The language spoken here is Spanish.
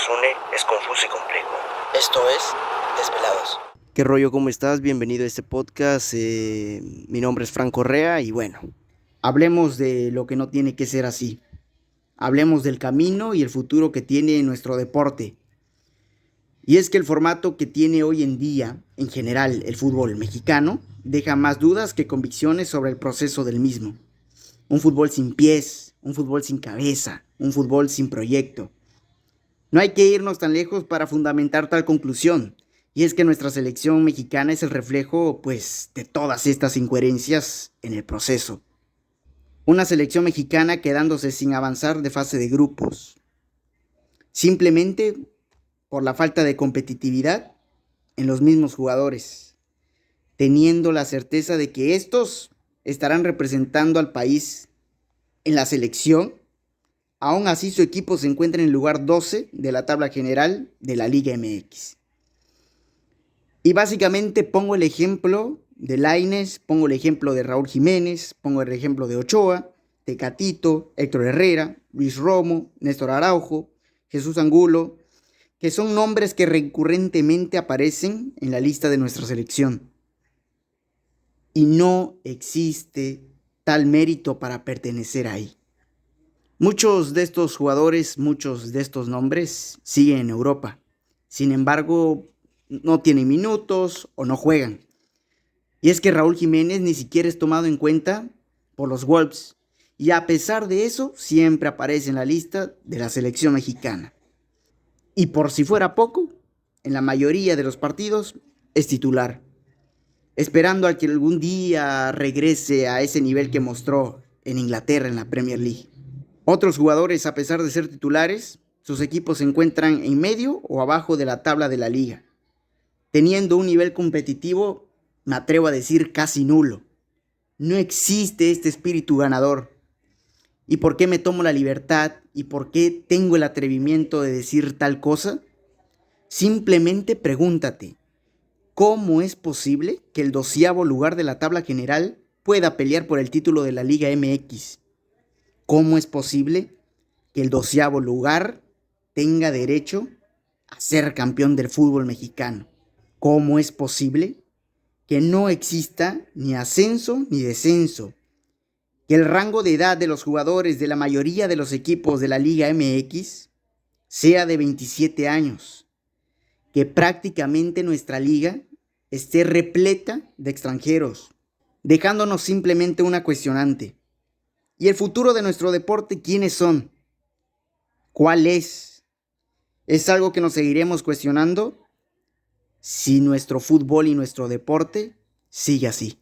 une es confuso y complejo. Esto es Desvelados. ¿Qué rollo? ¿Cómo estás? Bienvenido a este podcast. Mi nombre es Frank Correa y bueno, hablemos de lo que no tiene que ser así. Hablemos del camino y el futuro que tiene nuestro deporte. Y es que el formato que tiene hoy en día, en general, el fútbol mexicano, deja más dudas que convicciones sobre el proceso del mismo. Un fútbol sin pies, un fútbol sin cabeza, un fútbol sin proyecto. No hay que irnos tan lejos para fundamentar tal conclusión, y es que nuestra selección mexicana es el reflejo, pues, de todas estas incoherencias en el proceso. Una selección mexicana quedándose sin avanzar de fase de grupos, simplemente por la falta de competitividad en los mismos jugadores, teniendo la certeza de que estos estarán representando al país en la selección. Aún así, su equipo se encuentra en el lugar 12 de la tabla general de la Liga MX. Y básicamente pongo el ejemplo de Lainez, pongo el ejemplo de Raúl Jiménez, pongo el ejemplo de Ochoa, Tecatito, Héctor Herrera, Luis Romo, Néstor Araujo, Jesús Angulo, que son nombres que recurrentemente aparecen en la lista de nuestra selección. Y no existe tal mérito para pertenecer ahí. Muchos de estos jugadores, muchos de estos nombres siguen en Europa. Sin embargo, no tienen minutos o no juegan. Y es que Raúl Jiménez ni siquiera es tomado en cuenta por los Wolves. Y a pesar de eso, siempre aparece en la lista de la selección mexicana. Y por si fuera poco, en la mayoría de los partidos es titular, esperando a que algún día regrese a ese nivel que mostró en Inglaterra en la Premier League. Otros jugadores, a pesar de ser titulares, sus equipos se encuentran en medio o abajo de la tabla de la liga, teniendo un nivel competitivo, me atrevo a decir, casi nulo. No existe este espíritu ganador. ¿Y por qué me tomo la libertad y por qué tengo el atrevimiento de decir tal cosa? Simplemente pregúntate, ¿cómo es posible que el 12º lugar de la tabla general pueda pelear por el título de la Liga MX? ¿Cómo es posible que el 12º lugar tenga derecho a ser campeón del fútbol mexicano? ¿Cómo es posible que no exista ni ascenso ni descenso? Que el rango de edad de los jugadores de la mayoría de los equipos de la Liga MX sea de 27 años. Que prácticamente nuestra liga esté repleta de extranjeros, dejándonos simplemente una cuestionante. ¿Y el futuro de nuestro deporte quiénes son? ¿Cuál es? Es algo que nos seguiremos cuestionando si nuestro fútbol y nuestro deporte sigue así.